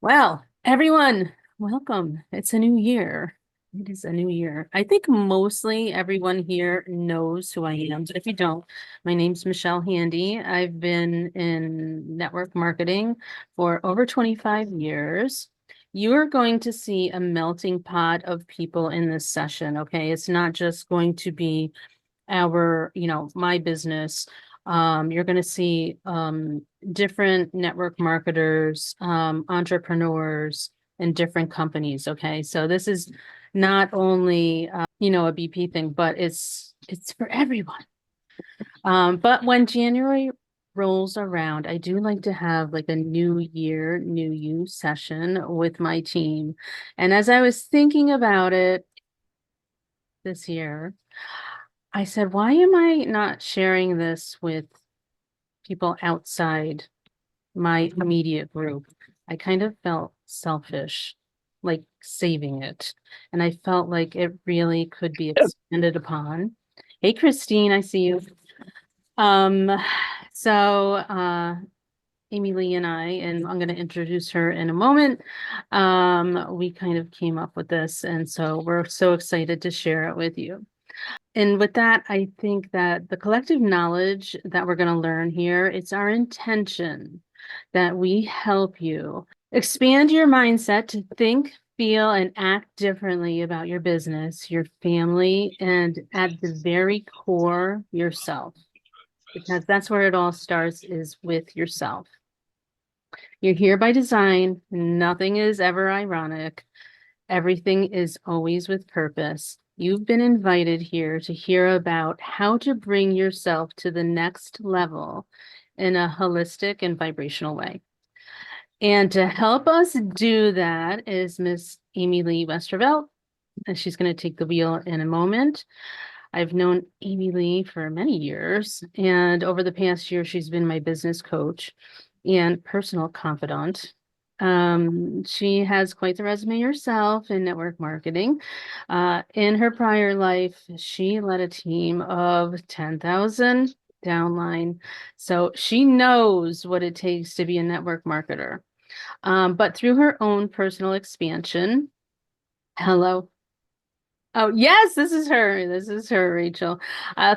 Well, everyone, welcome. It's a new year. It is a new year. I think mostly everyone here knows who I am, but if you don't, my name's Michelle Handy. I've been in network marketing for over 25 years. You are going to see a melting pot of people in this session, okay? It's not just going to be my business. You're going to see different network marketers, entrepreneurs, and different companies. Okay, so this is not only a BP thing, but it's for everyone. But when January rolls around, I do like to have like a new year, new you session with my team. And as I was thinking about it this year, I said, why am I not sharing this with people outside my immediate group? I kind of felt selfish, like saving it. And I felt like it really could be expanded upon. Hey, Christine, I see you. Um, so Amy Lee and and I'm going to introduce her in a moment. We kind of came up with this, and so we're so excited to share it with you. And with that, I think that the collective knowledge that we're going to learn here, it's our intention that we help you expand your mindset to think, feel, and act differently about your business, your family, and at the very core, yourself. Because that's where it all starts is with yourself. You're here by design. Nothing is ever ironic. Everything is always with purpose. You've been invited here to hear about how to bring yourself to the next level in a holistic and vibrational way. And to help us do that is Miss Amy Lee Westervelt, and she's going to take the wheel in a moment. I've known Amy Lee for many years, and over the past year, she's been my business coach and personal confidant. She has quite the resume herself in network marketing. In her prior life, she led a team of 10,000 downline. So she knows what it takes to be a network marketer. But through her own personal expansion, hello. Oh, yes, this is her. This is her, Rachel.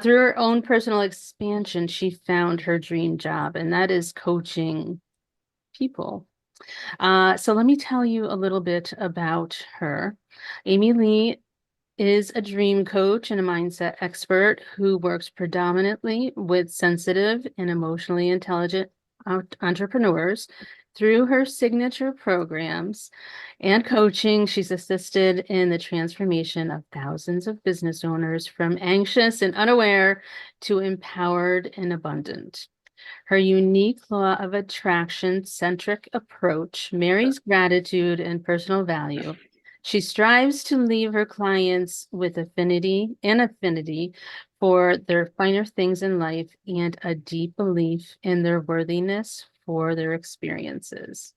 Through her own personal expansion, she found her dream job, and that is coaching people. So let me tell you a little bit about her. Amy Lee is a dream coach and a mindset expert who works predominantly with sensitive and emotionally intelligent entrepreneurs. Through her signature programs and coaching, she's assisted in the transformation of thousands of business owners from anxious and unaware to empowered and abundant. Her unique law of attraction centric approach marries gratitude and personal value. She strives to leave her clients with affinity for their finer things in life and a deep belief in their worthiness for their experiences.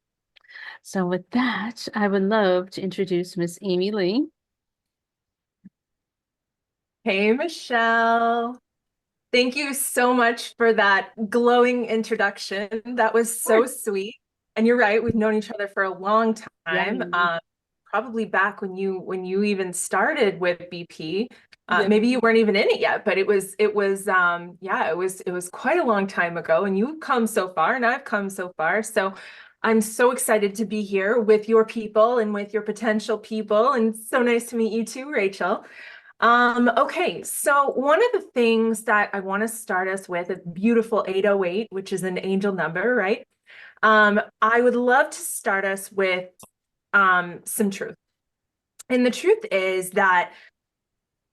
So with that, I would love to introduce Miss Amy Lee. Hey, Michelle. Thank you so much for that glowing introduction. That was so sweet. And you're right, we've known each other for a long Yeah. time. Probably back when you even started with BP. Yeah. Maybe you weren't even in it yet, but it was quite a long time ago. And you've come so far, and I've come so far. So I'm so excited to be here with your people and with your potential people. And so nice to meet you too, Rachel. Okay, so one of the things that I want to start us with is beautiful 808, which is an angel number, right? I would love to start us with some truth. And the truth is that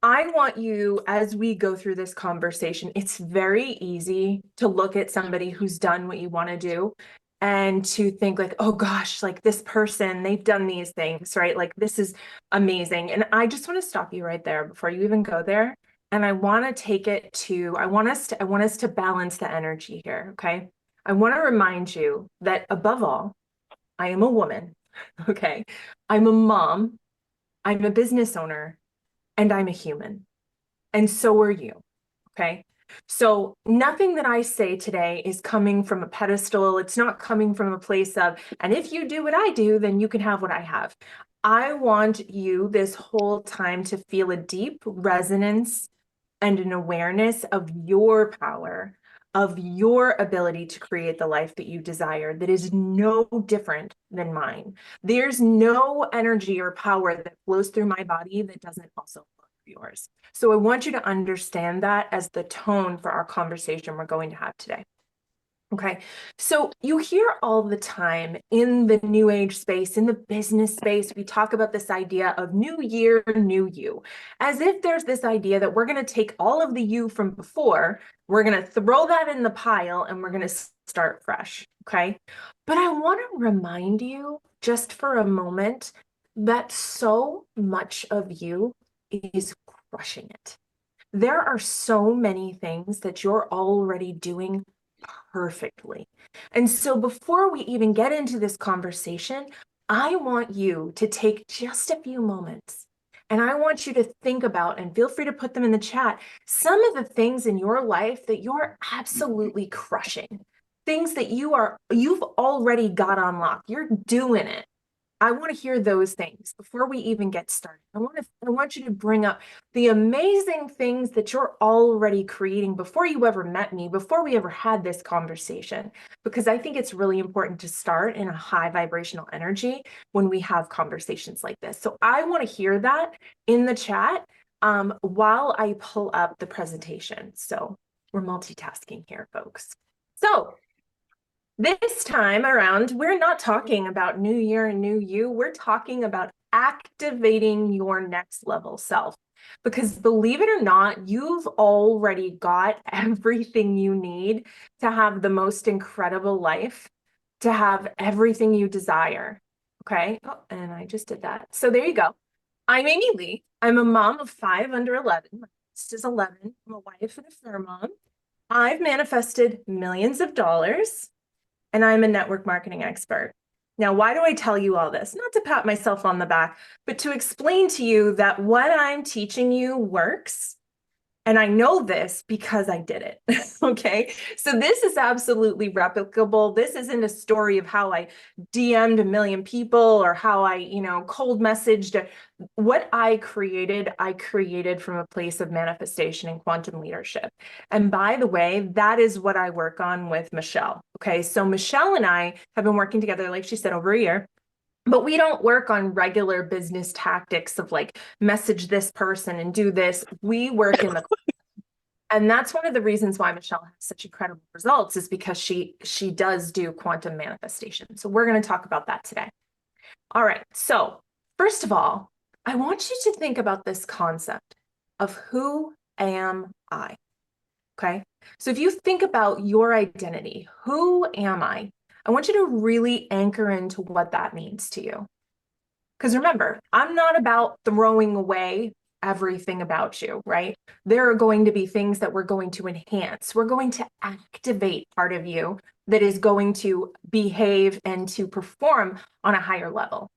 I want you, as we go through this conversation, it's very easy to look at somebody who's done what you want to do and to think like, oh gosh, like this person, they've done these things, right? Like this is amazing. And I just want to stop you right there before you even go there. And I want to take it to, I want us to balance the energy here, okay? I want to remind you that above all, I am a woman, okay? I'm a mom, I'm a business owner, and I'm a human. And so are you. Okay. So nothing that I say today is coming from a pedestal. It's not coming from a place of, and if you do what I do, then you can have what I have. I want you this whole time to feel a deep resonance and an awareness of your power, of your ability to create the life that you desire that is no different than mine. There's no energy or power that flows through my body that doesn't also flow through yours. So I want you to understand that as the tone for our conversation we're going to have today. Okay, so you hear all the time in the new age space, in the business space, we talk about this idea of new year, new you, as if there's this idea that we're going to take all of the you from before, we're going to throw that in the pile, and we're going to start fresh. Okay, but I want to remind you just for a moment that so much of you is crushing it. There are so many things that you're already doing perfectly. And so before we even get into this conversation, I want you to take just a few moments and I want you to think about, and feel free to put them in the chat, some of the things in your life that you're absolutely crushing. Things that you've already got on lock. You're doing it. I want to hear those things before we even get started. I want you to bring up the amazing things that you're already creating before you ever met me, before we ever had this conversation, because I think it's really important to start in a high vibrational energy when we have conversations like this. So I want to hear that in the chat while I pull up the presentation. So we're multitasking here, folks. So this time around, we're not talking about new year and new you. We're talking about activating your next level self. Because believe it or not, you've already got everything you need to have the most incredible life, to have everything you desire. Okay. Oh, and I just did that. So there you go. I'm Amy Lee. I'm a mom of 5 under 11. My oldest is 11. I'm a wife and a fur mom. I've manifested millions of dollars, and I'm a network marketing expert. Now, why do I tell you all this? Not to pat myself on the back, but to explain to you that what I'm teaching you works. And I know this because I did it. Okay. So this is absolutely replicable. This isn't a story of how I DM'd a million people or how I, cold messaged. What I created from a place of manifestation and quantum leadership. And by the way, that is what I work on with Michelle. Okay. So Michelle and I have been working together, like she said, over a year. But we don't work on regular business tactics of like message this person and do this. We work in the and that's one of the reasons why Michelle has such incredible results, is because she does do quantum manifestation. So we're going to talk about that today. All right. So first of all, I want you to think about this concept of who am I? Okay. So if you think about your identity, who am I? I want you to really anchor into what that means to you. Because remember, I'm not about throwing away everything about you, right? There are going to be things that we're going to enhance. We're going to activate part of you that is going to behave and to perform on a higher level.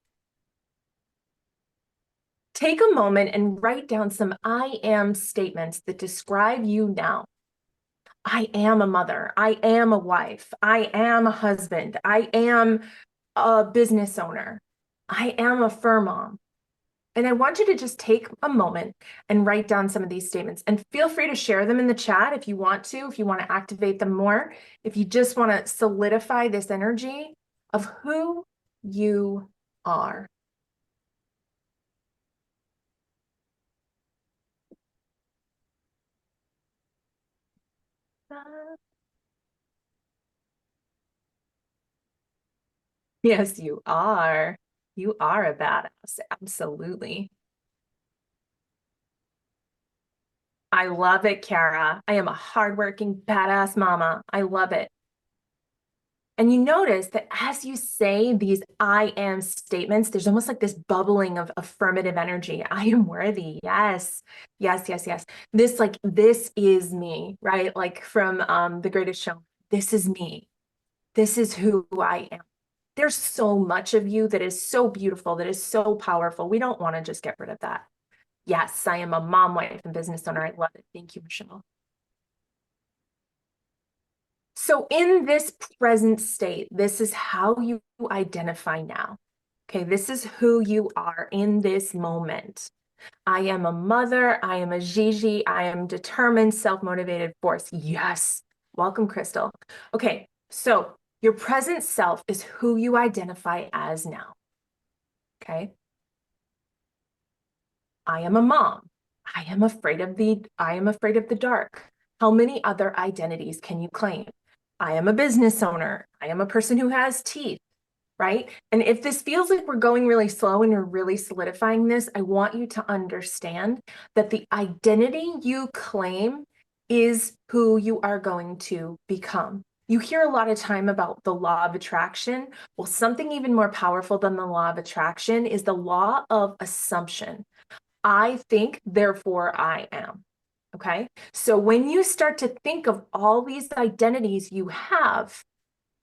Take a moment and write down some I am statements that describe you now. I am a mother. I am a wife. I am a husband. I am a business owner. I am a fur mom. And I want you to just take a moment and write down some of these statements, and feel free to share them in the chat if you want to activate them more, if you just want to solidify this energy of who you are. Yes, you are. You are a badass. Absolutely. I love it, Kara. I am a hardworking, badass mama. I love it. And you notice that as you say these I am statements, there's almost like this bubbling of affirmative energy. I am worthy. Yes. Yes, yes, yes. This is me, right? Like from The Greatest Show. This is me. This is who I am. There's so much of you that is so beautiful, that is so powerful. We don't want to just get rid of that. Yes, I am a mom, wife, and business owner. I love it. Thank you, Michelle. So in this present state, this is how you identify now. Okay, this is who you are in this moment. I am a mother. I am a Gigi. I am determined, self-motivated force. Yes. Welcome, Crystal. Okay, so your present self is who you identify as now. Okay. I am a mom. I am afraid of the dark. How many other identities can you claim? I am a business owner. I am a person who has teeth, right? And if this feels like we're going really slow and you're really solidifying this, I want you to understand that the identity you claim is who you are going to become. You hear a lot of time about the law of attraction. Well, something even more powerful than the law of attraction is the law of assumption. I think, therefore I am. Okay. So when you start to think of all these identities you have,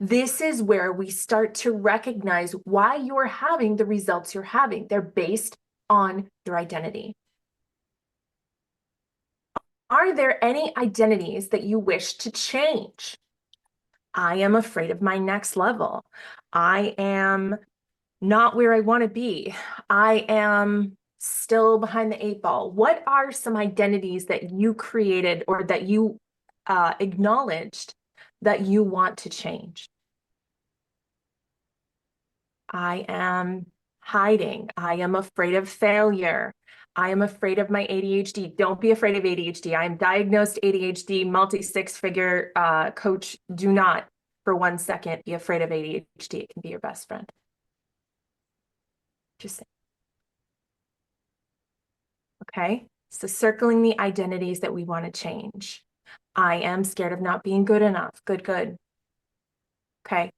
this is where we start to recognize why you're having the results you're having. They're based on your identity. Are there any identities that you wish to change? I am afraid of my next level. I am not where I want to be. I am still behind the eight ball. What are some identities that you created or that you acknowledged that you want to change? I am hiding. I am afraid of failure. I am afraid of my ADHD. Don't be afraid of ADHD. I am diagnosed ADHD, multi-six-figure coach. Do not for 1 second be afraid of ADHD. It can be your best friend. Just saying. Okay, so circling the identities that we want to change. I am scared of not being good enough. Good, good. Okay.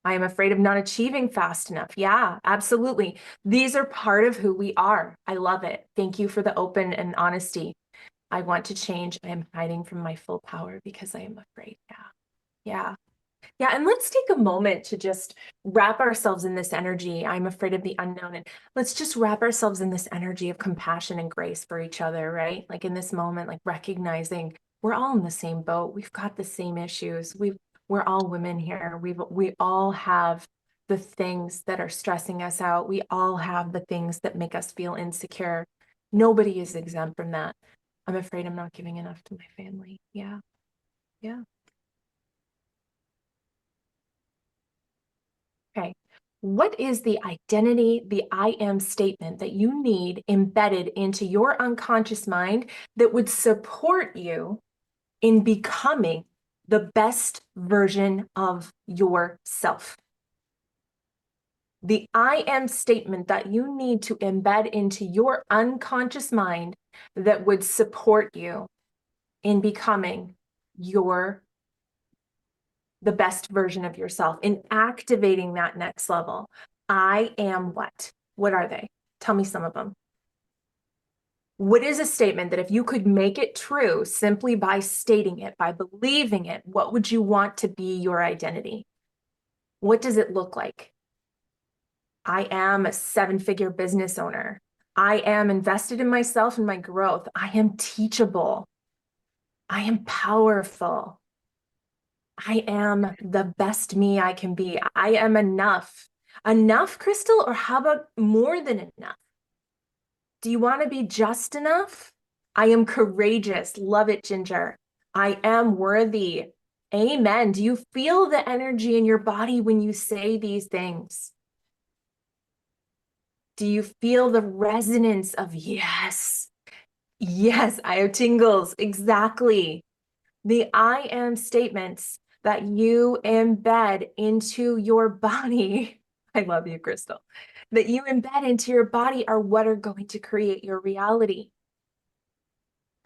I am afraid of not achieving fast enough. Yeah, absolutely. These are part of who we are. I love it. Thank you for the open and honesty. I want to change. I am hiding from my full power because I am afraid. Yeah. Yeah. Yeah, and let's take a moment to just wrap ourselves in this energy. I'm afraid of the unknown. And let's just wrap ourselves in this energy of compassion and grace for each other, right? Like in this moment, like recognizing we're all in the same boat. We've got the same issues. We're all women here. We all have the things that are stressing us out. We all have the things that make us feel insecure. Nobody is exempt from that. I'm afraid I'm not giving enough to my family. Yeah. Yeah. Okay. What is the identity, the I am statement that you need embedded into your unconscious mind that would support you in becoming the best version of yourself? The I am statement that you need to embed into your unconscious mind that would support you in becoming the best version of yourself, in activating that next level. I am what? What are they? Tell me some of them. What is a statement that if you could make it true simply by stating it, by believing it, what would you want to be your identity? What does it look like? I am a 7-figure business owner. I am invested in myself and my growth. I am teachable. I am powerful. I am the best me I can be. I am enough. Enough, Crystal, or how about more than enough? Do you want to be just enough? I am courageous. Love it, Ginger. I am worthy. Amen. Do you feel the energy in your body when you say these things? Do you feel the resonance of yes? Yes, I have tingles. Exactly. The I am statements that you embed into your body. I love you, Crystal. That you embed into your body are what are going to create your reality.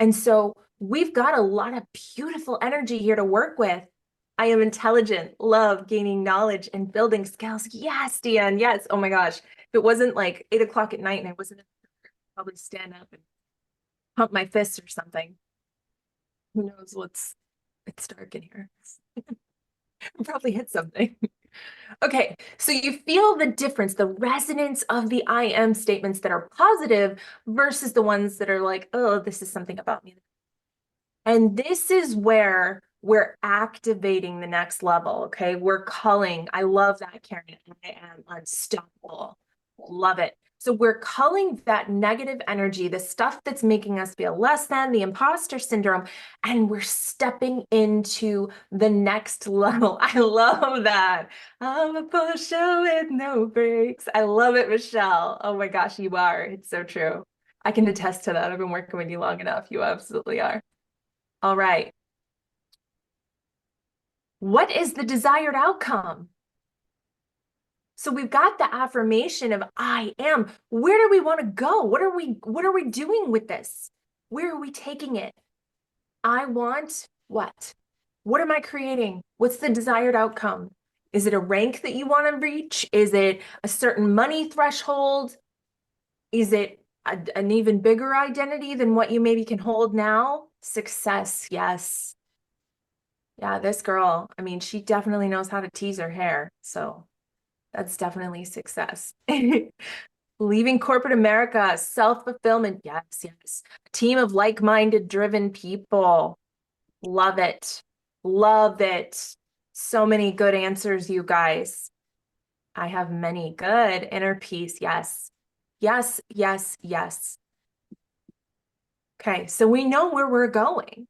And so we've got a lot of beautiful energy here to work with. I am intelligent, love gaining knowledge and building skills. Yes, Deanne. Yes. Oh my gosh. If it wasn't like 8 o'clock at night and I wasn't, I'd probably stand up and pump my fists or something. Who knows it's dark in here. Probably hit something. Okay, so you feel the difference, the resonance of the I am statements that are positive versus the ones that are like, oh, this is something about me. And this is where We're activating the next level. Okay. We're culling. I love that, Karen. I am unstoppable. Love it. So we're culling that negative energy, the stuff that's making us feel less than, the imposter syndrome, and we're stepping into the next level. I love that. I'm a pusher with no brakes. I love it, Michelle. Oh my gosh, you are. It's so true. I can attest to that. I've been working with you long enough. You absolutely are. All right. What is the desired outcome? So we've got the affirmation of I am. Where do we want to go? What are we doing with this? Where are we taking it? I want what? What am I creating? What's the desired outcome? Is it a rank that you want to reach? Is it a certain money threshold? Is it an even bigger identity than what you maybe can hold now? Success, yes. Yeah, this girl, I mean, she definitely knows how to tease her hair. So that's definitely success. Leaving corporate America, self-fulfillment. Yes, yes. A team of like-minded, driven people. Love it. Love it. So many good answers, you guys. I have many. Good. Inner peace. Yes. Yes, yes, yes. Okay, so we know where we're going,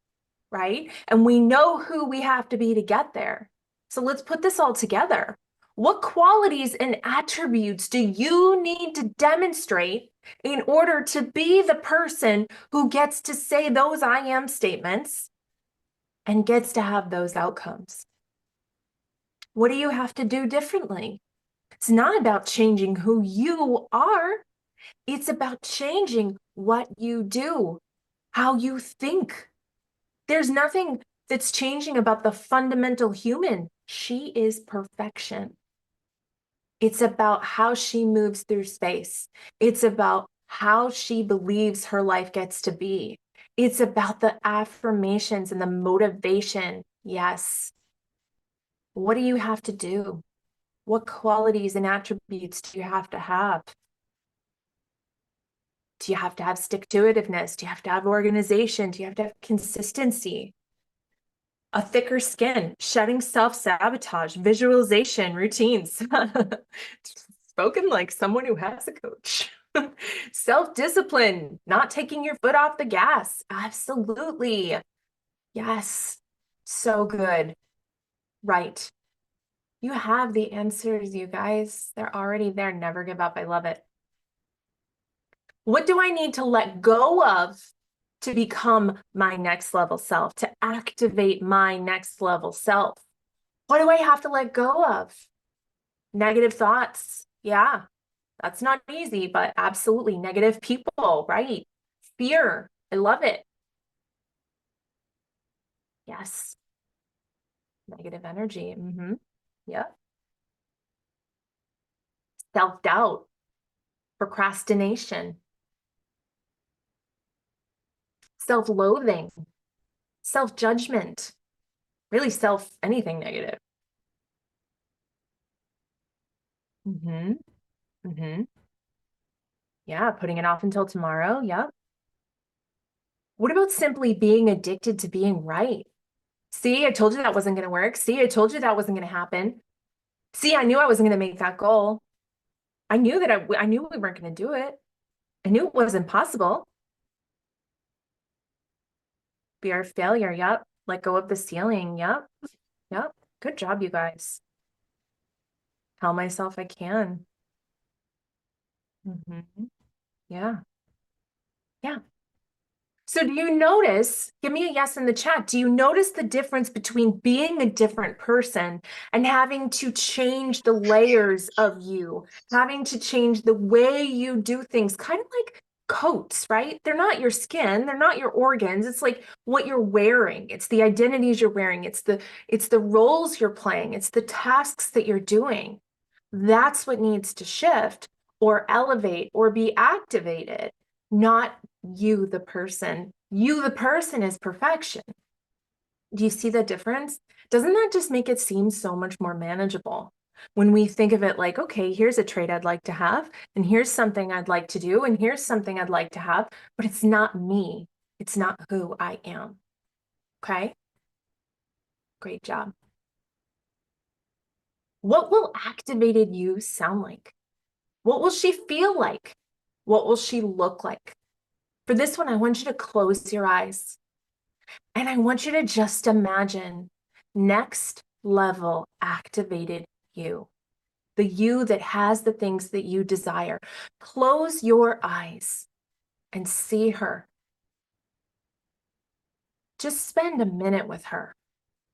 right? And we know who we have to be to get there. So let's put this all together. What qualities and attributes do you need to demonstrate in order to be the person who gets to say those I am statements and gets to have those outcomes? What do you have to do differently? It's not about changing who you are. It's about changing what you do, how you think. There's nothing that's changing about the fundamental human. She is perfection. It's about how she moves through space. It's about how she believes her life gets to be. It's about the affirmations and the motivation. Yes. What do you have to do? What qualities and attributes do you have to have? Do you have to have stick-to-itiveness? Do you have to have organization? Do you have to have consistency? A thicker skin, shedding self-sabotage, visualization, routines. Spoken like someone who has a coach. Self-discipline, not taking your foot off the gas. Absolutely. Yes. So good. Right. You have the answers, you guys. They're already there. Never give up. I love it. What do I need to let go of to become my next level self, to activate my next level self? What do I have to let go of? Negative thoughts. Yeah, that's not easy, but absolutely. Negative people, right? Fear. I love it. Yes. Negative energy. Yeah. Self-doubt, procrastination, self-loathing, self-judgment, really anything negative. Mm-hmm. Mm-hmm. Yeah, putting it off until tomorrow. Yep. What about simply being addicted to being right? See, I told you that wasn't going to work. See, I told you that wasn't going to happen. See, I knew I wasn't going to make that goal. I knew that I knew we weren't going to do it. I knew it was impossible. Fear of failure. Yep. Let go of the ceiling. Yep. Yep. Good job, you guys. Tell myself I can. Yeah. Yeah. So do you notice, give me a yes in the chat, do you notice the difference between being a different person and having to change the layers of you, having to change the way you do things, kind of like coats, right? They're not your skin, they're not your organs. It's like what you're wearing. It's the identities you're wearing. It's the roles you're playing. It's the tasks that you're doing. That's what needs to shift or elevate or be activated, not you, the person. You, the person, is perfection. Do you see the difference? Doesn't that just make it seem so much more manageable? When we think of it like, okay, here's a trait I'd like to have, and here's something I'd like to do, and here's something I'd like to have, but it's not me. It's not who I am. Okay? Great job. What will activated you sound like? What will she feel like? What will she look like? For this one, I want you to close your eyes and I want you to just imagine next level activated you, the you that has the things that you desire. Close your eyes and see her. Just spend a minute with her.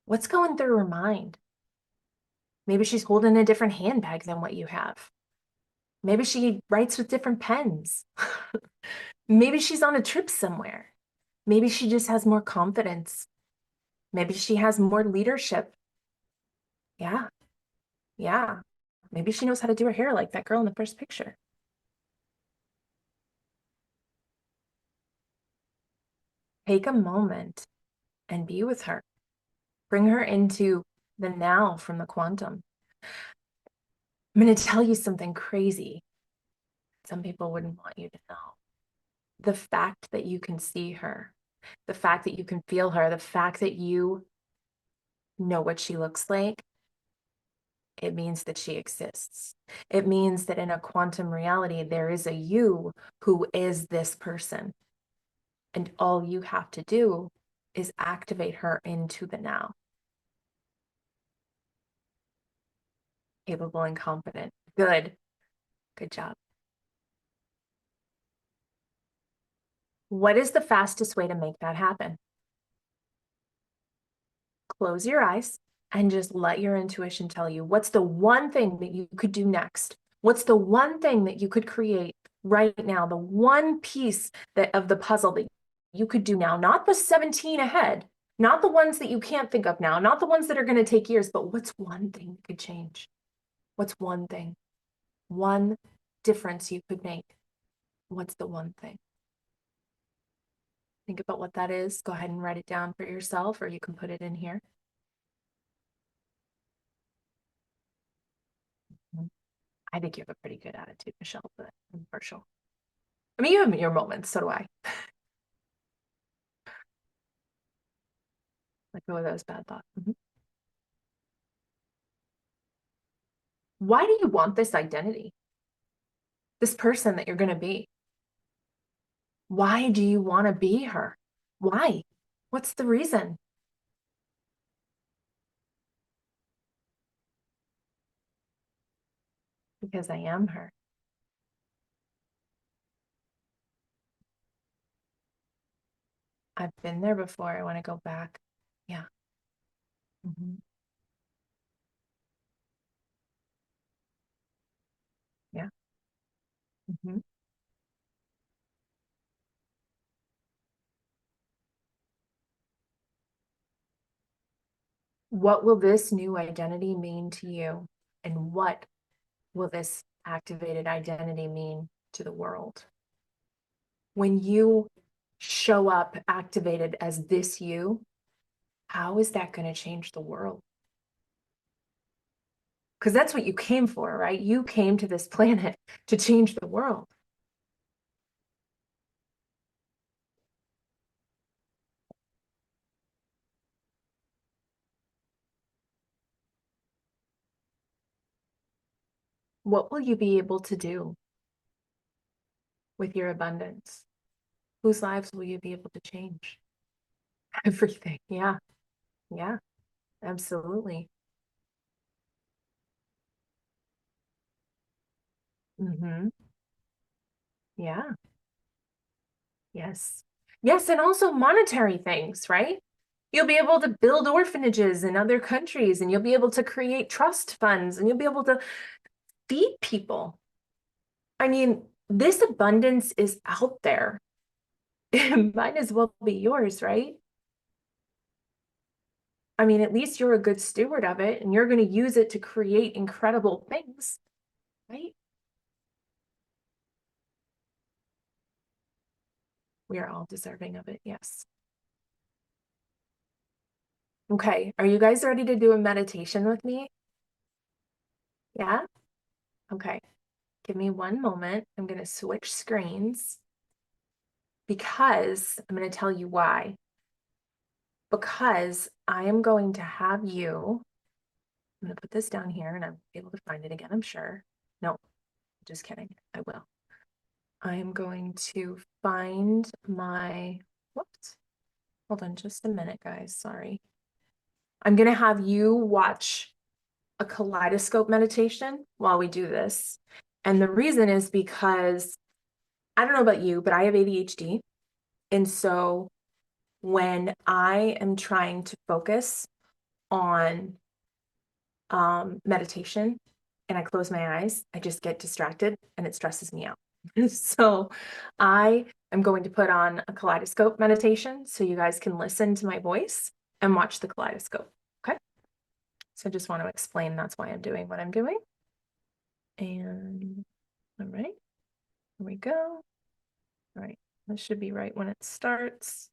What's going through her mind? Maybe she's holding a different handbag than what you have. Maybe she writes with different pens. Maybe she's on a trip somewhere. Maybe she just has more confidence. Maybe she has more leadership. Yeah, yeah. Maybe she knows how to do her hair like that girl in the first picture. Take a moment and be with her. Bring her into the now from the quantum. I'm going to tell you something crazy. Some people wouldn't want you to know. The fact that you can see her, the fact that you can feel her, the fact that you know what she looks like, it means that she exists. It means that in a quantum reality, there is a you who is this person. And all you have to do is activate her into the now. Capable and confident. Good. Good job. What is the fastest way to make that happen? Close your eyes and just let your intuition tell you what's the one thing that you could do next. What's the one thing that you could create right now, the one piece of the puzzle that you could do now, not the 17 ahead, not the ones that you can't think of now, not the ones that are going to take years, but what's one thing that could change? What's one thing? One difference you could make. What's the one thing? Think about what that is. Go ahead and write it down for yourself, or you can put it in here. I think you have a pretty good attitude, Michelle, but I'm partial. I mean, you have your moments, so do I. Let go of those bad thoughts. Why do you want this identity? This person that you're going to be? Why do you want to be her? Why? What's the reason? Because I am her. I've been there before. I want to go back. Yeah. Yeah. What will this new identity mean to you? And what will this activated identity mean to the world? When you show up activated as this you, how is that going to change the world? Because that's what you came for, right? You came to this planet to change the world. What will you be able to do with your abundance? Whose lives will you be able to change? Everything. Yeah. Yeah. Absolutely. Yeah. Yes. Yes, and also monetary things, right? You'll be able to build orphanages in other countries, and you'll be able to create trust funds, and you'll be able to feed people. I mean, this abundance is out there. It might as well be yours, right? I mean, at least you're a good steward of it, and you're going to use it to create incredible things, right? We are all deserving of it, yes. Okay, are you guys ready to do a meditation with me? Yeah? Okay. Give me one moment. I'm going to switch screens because I'm going to tell you why. because I am going to have you, I'm going to put this down here and I'm able to find it again, I'm sure. No, just kidding. I will. I am going to find my, whoops, hold on just a minute, guys. Sorry. I'm going to have you watch a kaleidoscope meditation while we do this. And the reason is because I don't know about you, but I have ADHD. And so when I am trying to focus on meditation and I close my eyes, I just get distracted and it stresses me out. So I am going to put on a kaleidoscope meditation so you guys can listen to my voice and watch the kaleidoscope. Okay. So I just want to explain that's why I'm doing what I'm doing. And all right, here we go. All right, this should be right when it starts.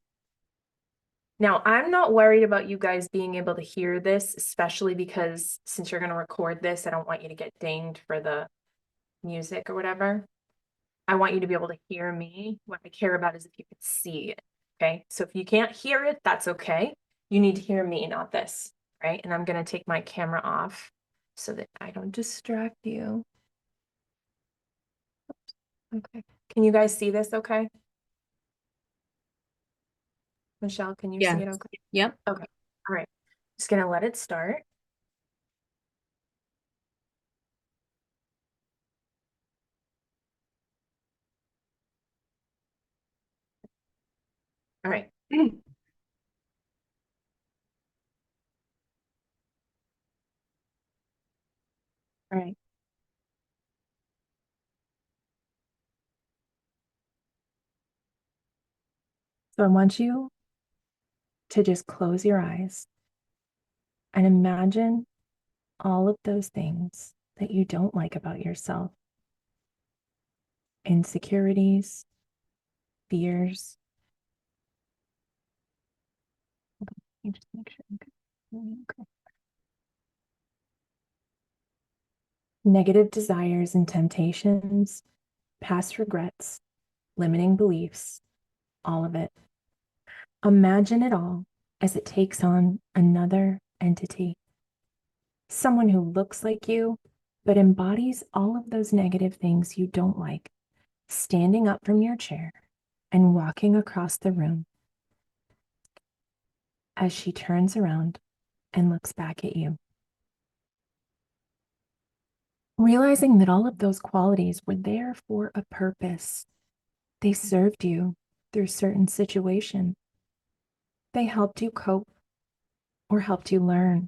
Now, I'm not worried about you guys being able to hear this, especially because since you're going to record this, I don't want you to get dinged for the music or whatever. I want you to be able to hear me. What I care about is if you can see it. Okay. So if you can't hear it, that's okay. You need to hear me, not this. Right. And I'm going to take my camera off so that I don't distract you. Okay. Can you guys see this okay? Michelle, can you see it okay? Yep. Okay. All right. Just going to let it start. All right. All right. So I want you to just close your eyes and imagine all of those things that you don't like about yourself. Insecurities, fears. Let me just make sure. Okay. Negative desires and temptations, past regrets, limiting beliefs, all of it. Imagine it all as it takes on another entity. Someone who looks like you, but embodies all of those negative things you don't like, standing up from your chair and walking across the room as she turns around and looks back at you. Realizing that all of those qualities were there for a purpose. They served you through certain situations. They helped you cope or helped you learn.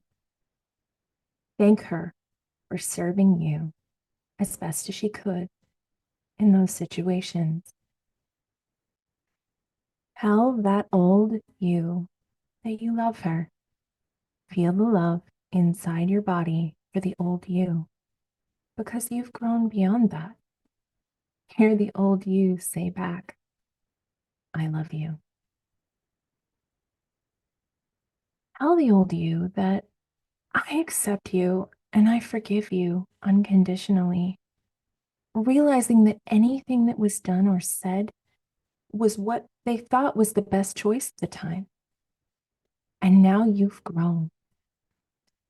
Thank her for serving you as best as she could in those situations. Tell that old you that you love her. Feel the love inside your body for the old you, because you've grown beyond that. Hear the old you say back, I love you. Tell the old you that I accept you and I forgive you unconditionally, realizing that anything that was done or said was what they thought was the best choice at the time. And now you've grown.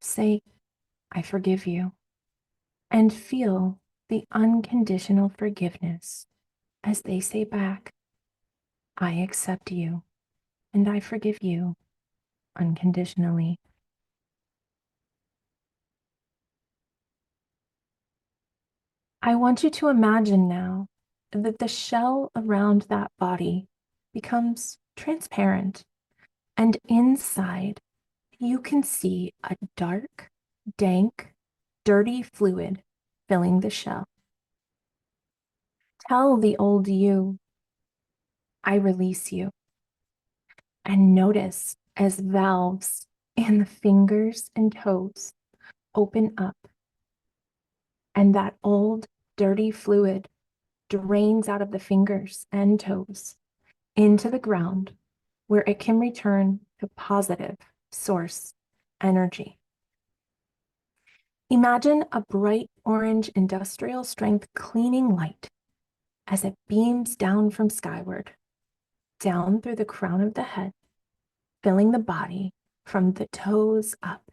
Say, I forgive you, and feel the unconditional forgiveness as they say back, I accept you and I forgive you unconditionally. I want you to imagine now that the shell around that body becomes transparent, and inside you can see a dark, dank, dirty fluid filling the shell. Tell the old you, I release you, and notice as valves in the fingers and toes open up and that old dirty fluid drains out of the fingers and toes into the ground where it can return to positive source energy. Imagine a bright orange industrial strength cleaning light as it beams down from skyward, down through the crown of the head, filling the body from the toes up.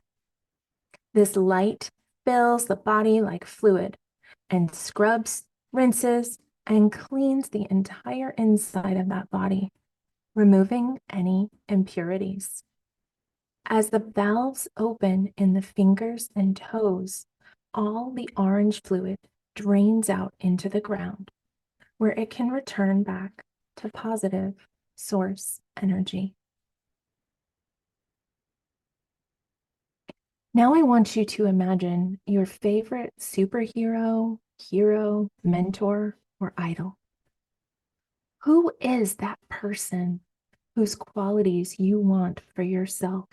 This light fills the body like fluid and scrubs, rinses, and cleans the entire inside of that body, removing any impurities. As the valves open in the fingers and toes, all the orange fluid drains out into the ground, where it can return back to positive source energy. Now I want you to imagine your favorite superhero, hero, mentor, or idol. Who is that person whose qualities you want for yourself?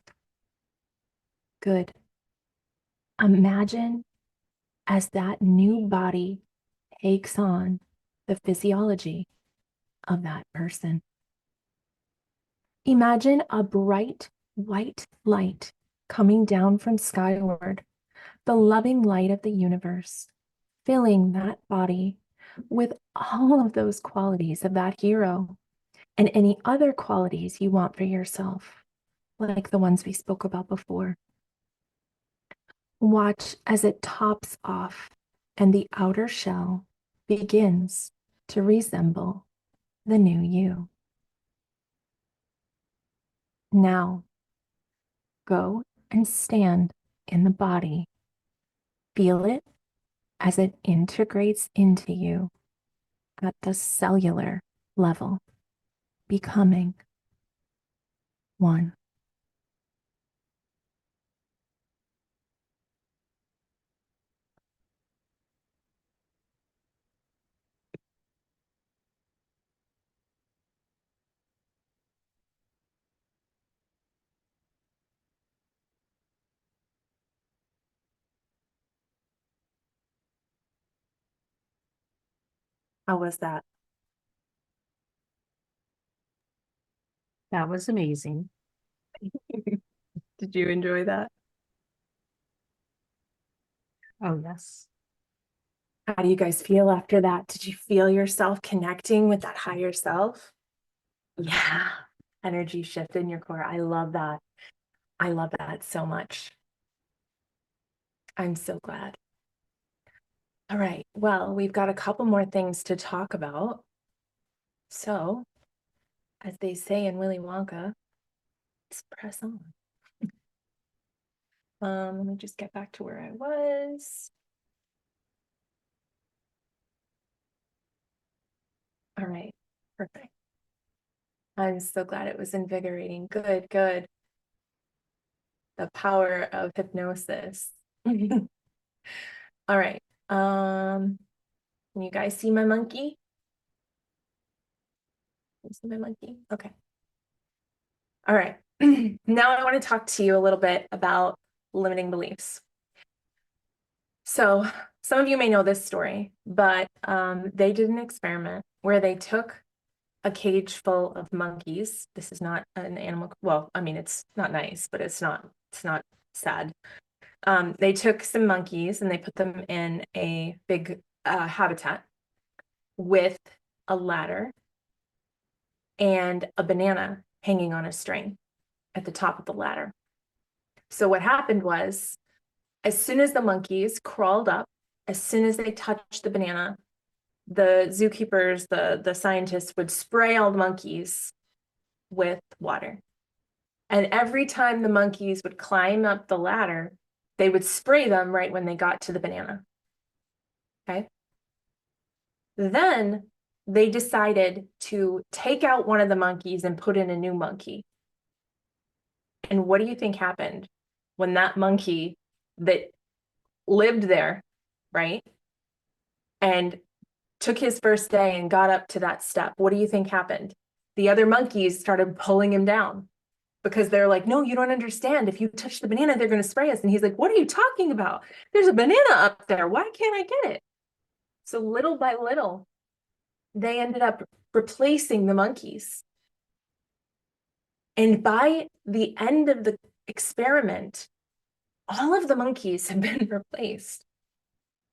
Good. Imagine as that new body takes on the physiology of that person. Imagine a bright white light coming down from skyward, the loving light of the universe, filling that body with all of those qualities of that hero and any other qualities you want for yourself, like the ones we spoke about before. Watch as it tops off and the outer shell begins to resemble the new you. Now, go and stand in the body. Feel it as it integrates into you at the cellular level, becoming one. How was that? That was amazing. Did you enjoy that? Oh, yes. How do you guys feel after that? Did you feel yourself connecting with that higher self? Yeah. Energy shift in your core. I love that. I love that so much. I'm so glad. All right. Well, we've got a couple more things to talk about. So, as they say in Willy Wonka, let's press on. Let me just get back to where I was. All right. Perfect. I'm so glad it was invigorating. Good, good. The power of hypnosis. All right. Can you guys see my monkey? You see my monkey? Okay. All right. Now I want to talk to you a little bit about limiting beliefs. So some of you may know this story, but they did an experiment where they took a cage full of monkeys. This is not an animal. Well, I mean, it's not nice, but it's not sad. They took some monkeys and they put them in a big habitat with a ladder and a banana hanging on a string at the top of the ladder. So what happened was, as soon as the monkeys crawled up, as soon as they touched the banana, the zookeepers, the scientists would spray all the monkeys with water. And every time the monkeys would climb up the ladder, they would spray them right when they got to the banana. Okay. Then they decided to take out one of the monkeys and put in a new monkey. And what do you think happened when that monkey that lived there, right, and took his first day and got up to that step? What do you think happened? The other monkeys started pulling him down because they're like, no, you don't understand. If you touch the banana, they're going to spray us. And he's like, what are you talking about? There's a banana up there. Why can't I get it? So little by little, they ended up replacing the monkeys. And by the end of the experiment, all of the monkeys have been replaced.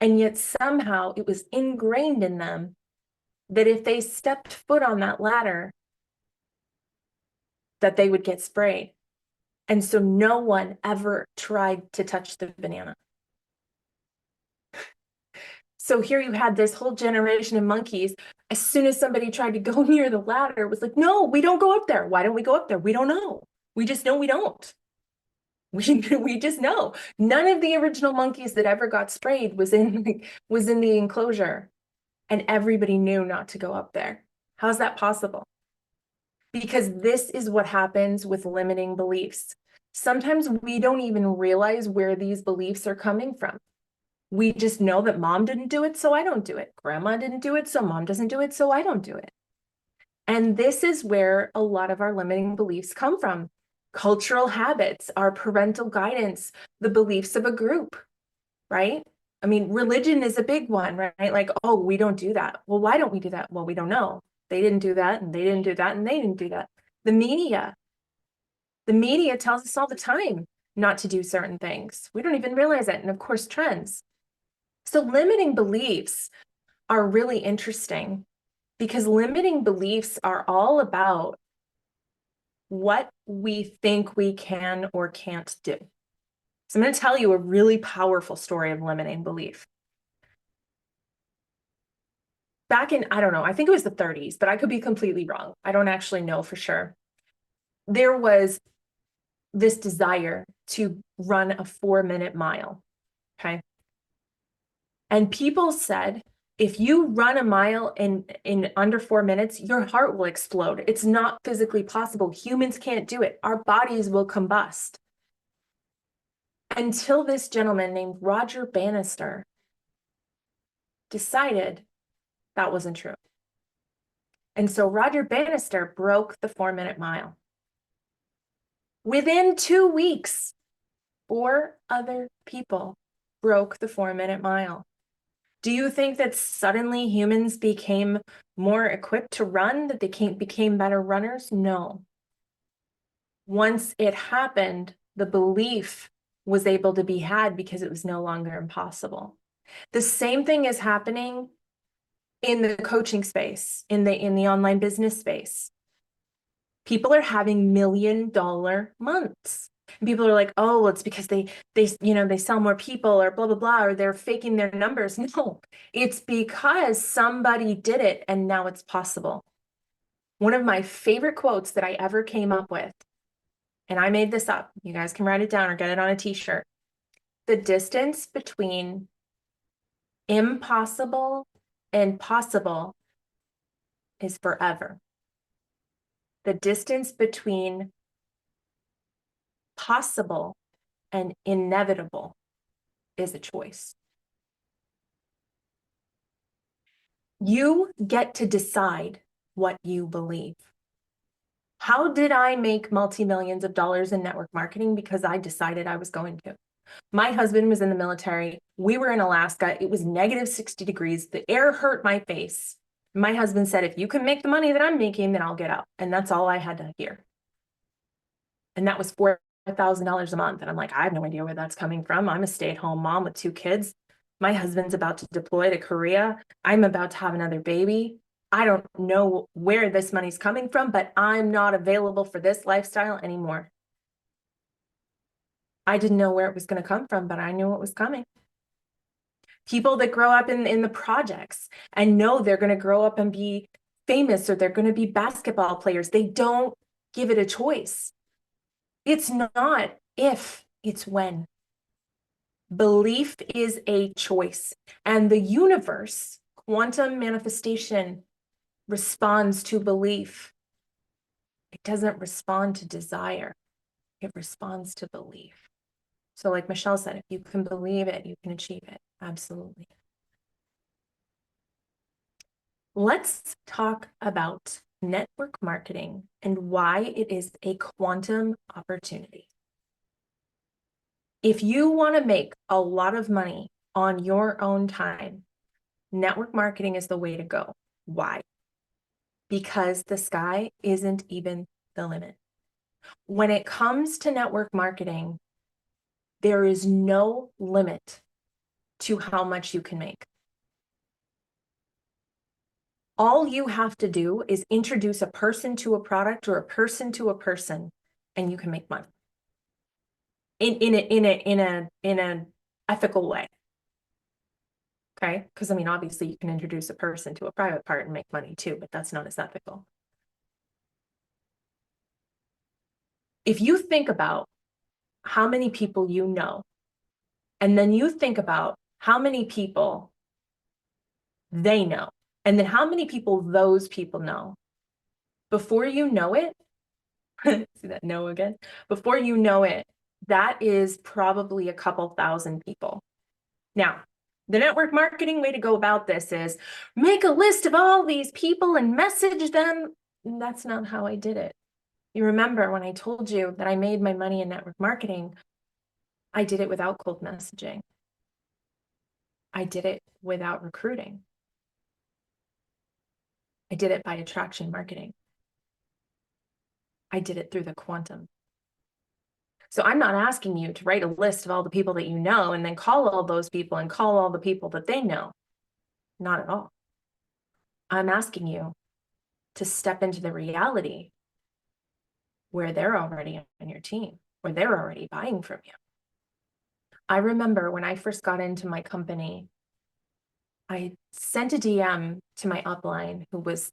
And yet somehow it was ingrained in them that if they stepped foot on that ladder, that they would get sprayed. And so no one ever tried to touch the banana. So here you had this whole generation of monkeys. As soon as somebody tried to go near the ladder, it was like, no, we don't go up there. Why don't we go up there? We don't know. We just know we don't. We just know. None of the original monkeys that ever got sprayed was in the enclosure. And everybody knew not to go up there. How's that possible? Because this is what happens with limiting beliefs. Sometimes we don't even realize where these beliefs are coming from. We just know that mom didn't do it, so I don't do it. Grandma didn't do it, so mom doesn't do it, so I don't do it. And this is where a lot of our limiting beliefs come from. Cultural habits, our parental guidance, the beliefs of a group, right? I mean, religion is a big one, right? Like, oh, we don't do that. Well, why don't we do that? Well, we don't know. They didn't do that, and they didn't do that, and they didn't do that. The media tells us all the time not to do certain things. We don't even realize it. And of course, trends. So limiting beliefs are really interesting because limiting beliefs are all about what we think we can or can't do. So I'm going to tell you a really powerful story of limiting belief. Back in, I don't know, I think it was the 30s, but I could be completely wrong. I don't actually know for sure. There was this desire to run a 4-minute mile, okay? And people said, if you run a mile in under 4 minutes, your heart will explode. It's not physically possible. Humans can't do it. Our bodies will combust. Until this gentleman named Roger Bannister decided that wasn't true. And so Roger Bannister broke the 4-minute mile. Within 2 weeks, 4 other people broke the 4-minute mile. Do you think that suddenly humans became more equipped to run, that they became better runners? No. Once it happened, the belief was able to be had because it was no longer impossible. The same thing is happening in the coaching space, in the online business space. People are having $1 million months. And people are like, oh, well, it's because they sell more people or blah, blah, blah, or they're faking their numbers. No, it's because somebody did it and now it's possible. One of my favorite quotes that I ever came up with, and I made this up, you guys can write it down or get it on a t-shirt. The distance between impossible and possible is forever. The distance between possible and inevitable is a choice. You get to decide what you believe. How did I make multi-millions of dollars in network marketing? Because I decided I was going to. My husband was in the military. We were in Alaska. It was negative 60 degrees. The air hurt my face. My husband said, if you can make the money that I'm making, then I'll get out. And that's all I had to hear. And that was $4,000 a month. And I'm like, I have no idea where that's coming from. I'm a stay-at-home mom with 2 kids. My husband's about to deploy to Korea. I'm about to have another baby. I don't know where this money's coming from, but I'm not available for this lifestyle anymore. I didn't know where it was going to come from, but I knew it was coming. People that grow up in the projects and know they're going to grow up and be famous or they're going to be basketball players, they don't give it a choice. It's not if, it's when. Belief is a choice, and the universe, quantum manifestation, responds to belief. It doesn't respond to desire. It responds to belief. So like Michelle said, if you can believe it, you can achieve it. Absolutely. Let's talk about network marketing and why it is a quantum opportunity. If you want to make a lot of money on your own time, network marketing is the way to go. Why? Because the sky isn't even the limit. When it comes to network marketing, there is no limit to how much you can make. All you have to do is introduce a person to a product or a person to a person, and you can make money in a ethical way. Okay, because I mean, obviously, you can introduce a person to a private part and make money too, but that's not as ethical. If you think about how many people you know, and then you think about how many people they know, and then how many people those people know, before you know it, see that no again? Before you know it, that is probably a couple thousand people. Now, the network marketing way to go about this is make a list of all these people and message them. That's not how I did it. You remember when I told you that I made my money in network marketing, I did it without cold messaging. I did it without recruiting. I did it by attraction marketing. I did it through the quantum. So I'm not asking you to write a list of all the people that you know and then call all those people and call all the people that they know. Not at all. I'm asking you to step into the reality where they're already on your team, where they're already buying from you. I remember when I first got into my company, I sent a DM to my upline, who was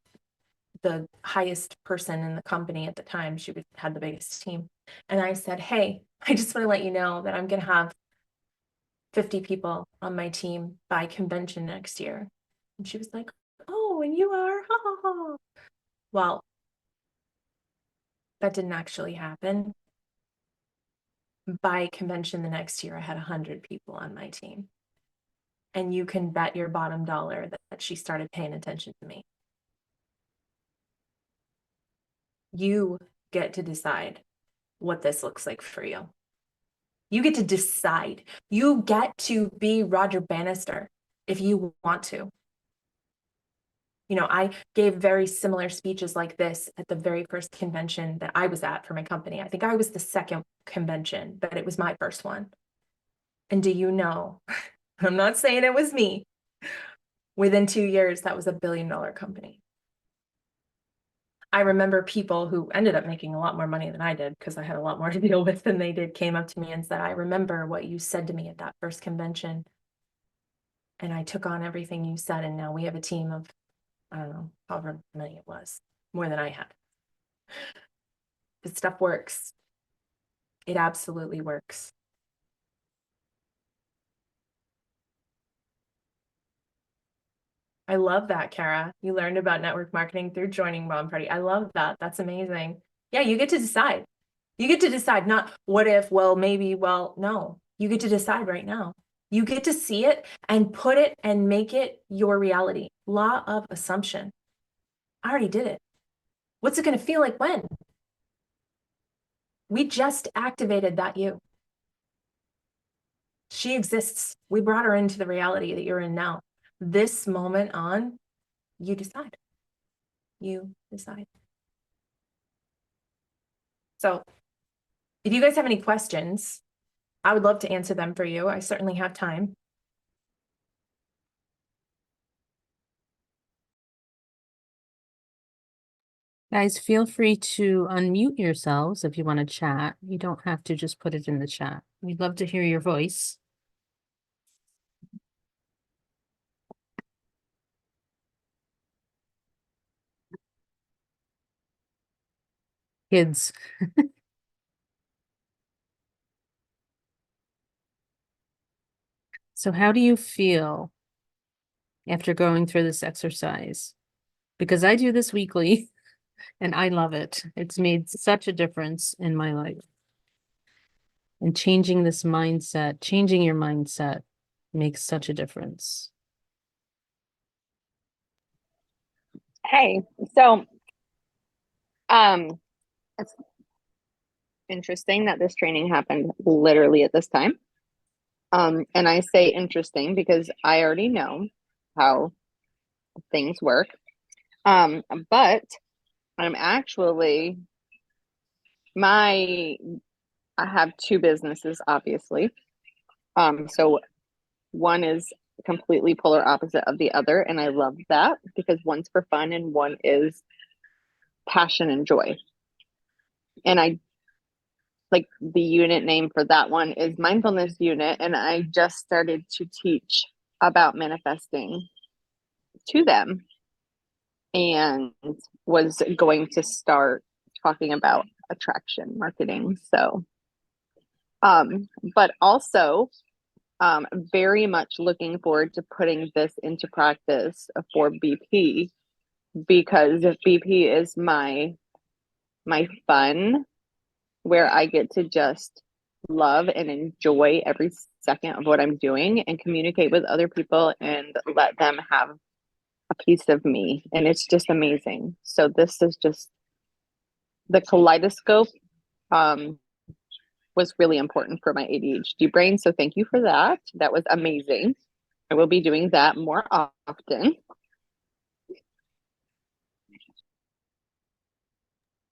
the highest person in the company at the time. She had the biggest team. And I said, hey, I just want to let you know that I'm going to have 50 people on my team by convention next year. And she was like, oh, and you are? Ha, ha, ha. Well, that didn't actually happen. By convention the next year, I had 100 people on my team. And you can bet your bottom dollar that she started paying attention to me. You get to decide what this looks like for you. You get to decide. You get to be Roger Bannister if you want to. You know, I gave very similar speeches like this at the very first convention that I was at for my company. I think I was the second convention, but it was my first one. And do you know, I'm not saying it was me. Within 2 years, that was a $1 billion company. I remember people who ended up making a lot more money than I did, because I had a lot more to deal with than they did, came up to me and said, I remember what you said to me at that first convention. And I took on everything you said. And now we have a team of, I don't know, however many it was, more than I had. This stuff works. It absolutely works. I love that, Kara. You learned about network marketing through joining bombparty. I love that. That's amazing. Yeah, you get to decide. You get to decide, not what if, well, maybe, well, no. You get to decide right now. You get to see it and put it and make it your reality. Law of assumption. I already did it. What's it going to feel like when? We just activated that you. She exists. We brought her into the reality that you're in now. This moment on, you decide. You decide. So if you guys have any questions, I would love to answer them for you. I certainly have time. Guys, feel free to unmute yourselves if you want to chat. You don't have to just put it in the chat. We'd love to hear your voice. Kids. So how do you feel after going through this exercise? Because I do this weekly and I love it. It's made such a difference in my life. And changing this mindset, changing your mindset makes such a difference. Hey, so it's interesting that this training happened literally at this time. And I say interesting because I already know how things work. But I'm actually I have two businesses, obviously. So one is completely polar opposite of the other. And I love that because one's for fun and one is passion and joy. And I like the unit name for that one is mindfulness unit. And I just started to teach about manifesting to them and was going to start talking about attraction marketing. So, but also very much looking forward to putting this into practice for BP because BP is my fun where I get to just love and enjoy every second of what I'm doing and communicate with other people and let them have a piece of me. And it's just amazing. So this is just the kaleidoscope was really important for my ADHD brain. So thank you for that. That was amazing. I will be doing that more often.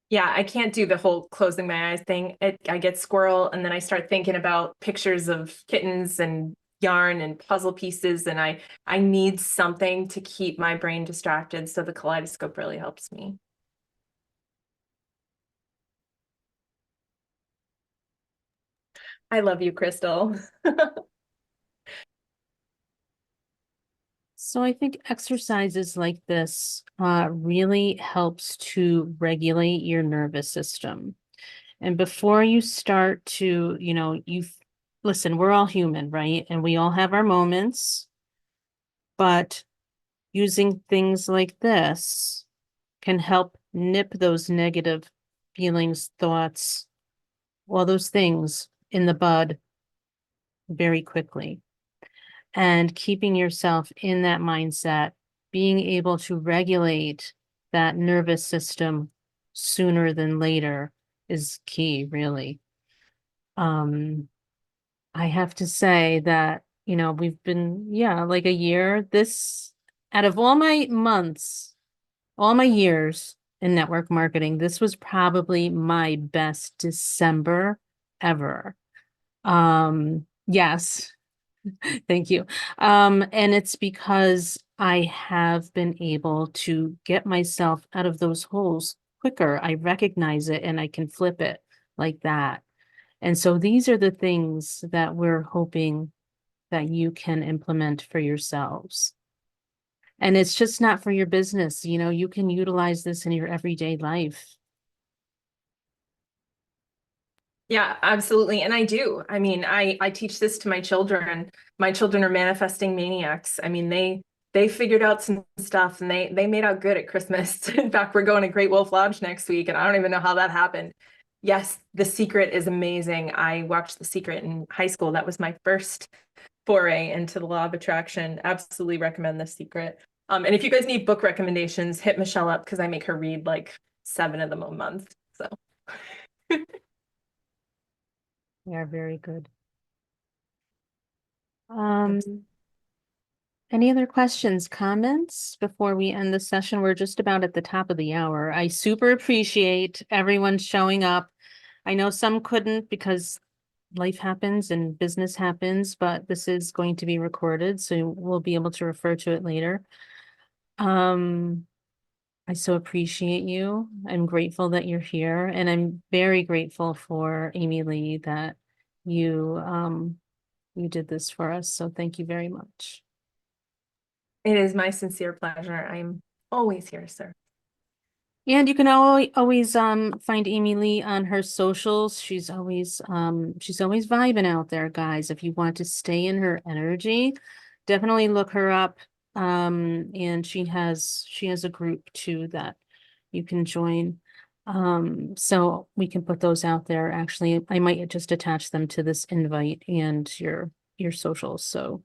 Yeah, I can't do the whole closing my eyes thing. I get squirrel and then I start thinking about pictures of kittens and yarn and puzzle pieces, and I need something to keep my brain distracted. So the kaleidoscope really helps me. I love you, Crystal. So I think exercises like this really helps to regulate your nervous system. And before you start to, listen, we're all human, right? And we all have our moments, but using things like this can help nip those negative feelings, thoughts, all those things in the bud very quickly. And keeping yourself in that mindset, being able to regulate that nervous system sooner than later is key, really. I have to say that, we've been, like a year. This, out of all my months, all my years in network marketing, this was probably my best December ever. Yes, thank you. And it's because I have been able to get myself out of those holes quicker. I recognize it and I can flip it like that. And so these are the things that we're hoping that you can implement for yourselves. And it's just not for your business. You can utilize this in your everyday life. Yeah, absolutely. And I do. I mean, I teach this to my children. My children are manifesting maniacs. I mean, they figured out some stuff and they made out good at Christmas. In fact, we're going to Great Wolf Lodge next week, and I don't even know how that happened. Yes, The Secret is amazing. I watched The Secret in high school. That was my first foray into the law of attraction. Absolutely recommend The Secret. And if you guys need book recommendations, hit Michelle up because I make her read like 7 of them a month. So They are very good. Um, any other questions, comments before we end the session? We're just about at the top of the hour. I super appreciate everyone showing up. I know some couldn't because life happens and business happens, but this is going to be recorded, so we'll be able to refer to it later. I so appreciate you. I'm grateful that you're here, and I'm very grateful for Amy Lee that you did this for us. So thank you very much. it is my sincere pleasure. I'm always here, sir. And you can always find Amy Lee on her socials. She's always vibing out there, guys. If you want to stay in her energy, definitely look her up. And she has a group too that you can join. So we can put those out there. Actually, I might just attach them to this invite and your socials. So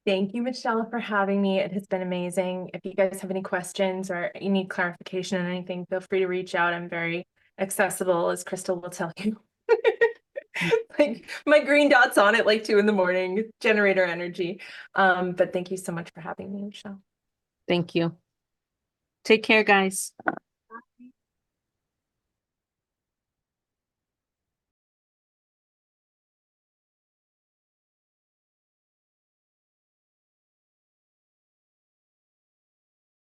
Thank you, Michelle, for having me. It has been amazing. If you guys have any questions or you need clarification on anything, feel free to reach out. I'm very accessible, as Crystal will tell you. Like my green dots on it, like 2 in the morning, generator energy. But thank you so much for having me, Michelle. thank you. Take care, guys.